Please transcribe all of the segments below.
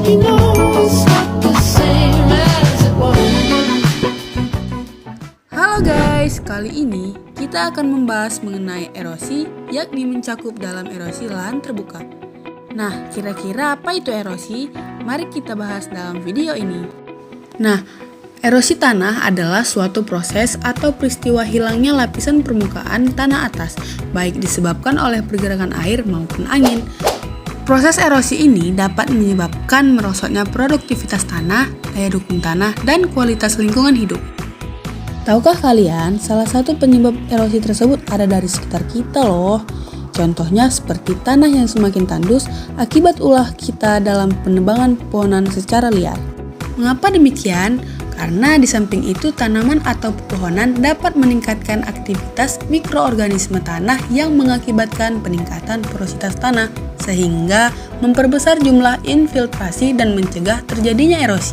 He knows not the same as it was. Halo guys, kali ini kita akan membahas mengenai erosi, yakni mencakup dalam erosi lahan terbuka. Nah, kira-kira apa itu erosi? Mari kita bahas dalam video ini. Nah, erosi tanah adalah suatu proses atau peristiwa hilangnya lapisan permukaan tanah atas, baik disebabkan oleh pergerakan air maupun angin. Proses erosi ini dapat menyebabkan merosotnya produktivitas tanah, daya dukung tanah, dan kualitas lingkungan hidup. Tahukah kalian, salah satu penyebab erosi tersebut ada dari sekitar kita loh. Contohnya seperti tanah yang semakin tandus akibat ulah kita dalam penebangan pepohonan secara liar. Mengapa demikian? Karena di samping itu tanaman atau pepohonan dapat meningkatkan aktivitas mikroorganisme tanah yang mengakibatkan peningkatan porositas tanah, sehingga memperbesar jumlah infiltrasi dan mencegah terjadinya erosi.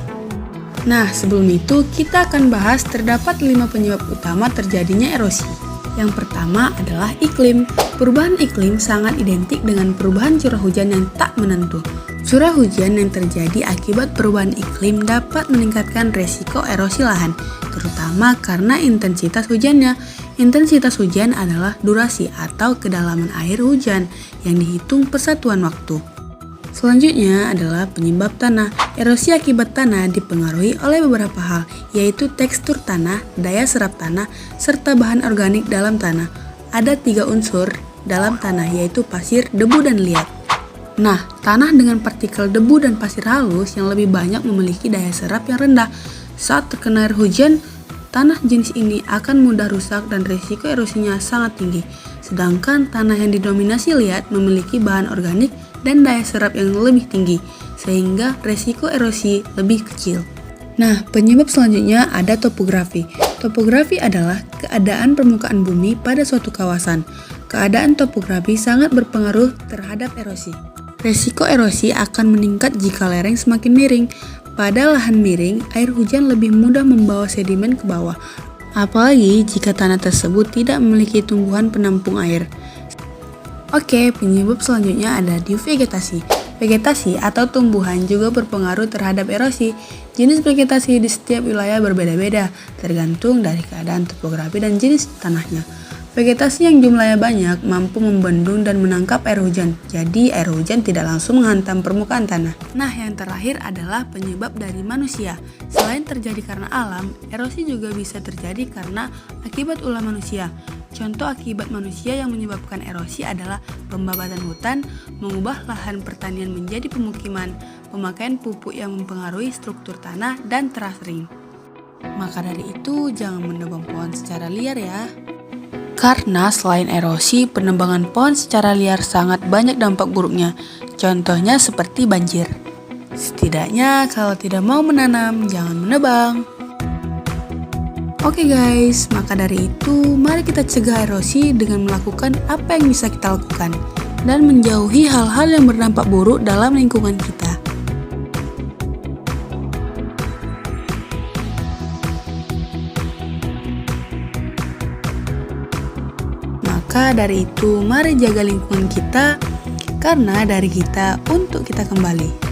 Nah, sebelum itu kita akan bahas terdapat 5 penyebab utama terjadinya erosi. Yang pertama adalah iklim. Perubahan iklim sangat identik dengan perubahan curah hujan yang tak menentu. Curah hujan yang terjadi akibat perubahan iklim dapat meningkatkan resiko erosi lahan, terutama karena intensitas hujannya. Intensitas hujan adalah durasi atau kedalaman air hujan yang dihitung per satuan waktu. Selanjutnya adalah penyebab tanah. Erosi akibat tanah dipengaruhi oleh beberapa hal, yaitu tekstur tanah, daya serap tanah, serta bahan organik dalam tanah. Ada 3 unsur dalam tanah, yaitu pasir, debu, dan liat. Nah, tanah dengan partikel debu dan pasir halus yang lebih banyak memiliki daya serap yang rendah. Saat terkena air hujan, tanah jenis ini akan mudah rusak dan risiko erosinya sangat tinggi. Sedangkan tanah yang didominasi liat memiliki bahan organik dan daya serap yang lebih tinggi, sehingga resiko erosi lebih kecil. Nah, penyebab selanjutnya ada topografi. Topografi adalah keadaan permukaan bumi pada suatu kawasan. Keadaan topografi sangat berpengaruh terhadap erosi. Resiko erosi akan meningkat jika lereng semakin miring. Pada lahan miring, air hujan lebih mudah membawa sedimen ke bawah, apalagi jika tanah tersebut tidak memiliki tumbuhan penampung air. Oke, penyebab selanjutnya ada di vegetasi. Vegetasi atau tumbuhan juga berpengaruh terhadap erosi. Jenis vegetasi di setiap wilayah berbeda-beda, tergantung dari keadaan topografi dan jenis tanahnya. Vegetasi yang jumlahnya banyak mampu membendung dan menangkap air hujan, jadi air hujan tidak langsung menghantam permukaan tanah. Nah, yang terakhir adalah penyebab dari manusia. Selain terjadi karena alam, erosi juga bisa terjadi karena akibat ulah manusia. Contoh akibat manusia yang menyebabkan erosi adalah pembabatan hutan, mengubah lahan pertanian menjadi pemukiman, pemakaian pupuk yang mempengaruhi struktur tanah, dan teras ring. Maka dari itu, jangan menebang pohon secara liar ya. Karena selain erosi, penebangan pohon secara liar sangat banyak dampak buruknya. Contohnya seperti banjir. Setidaknya kalau tidak mau menanam, jangan menebang. Oke guys, maka dari itu mari kita cegah erosi dengan melakukan apa yang bisa kita lakukan dan menjauhi hal-hal yang berdampak buruk dalam lingkungan kita. Maka dari itu mari jaga lingkungan kita, karena dari kita untuk kita kembali.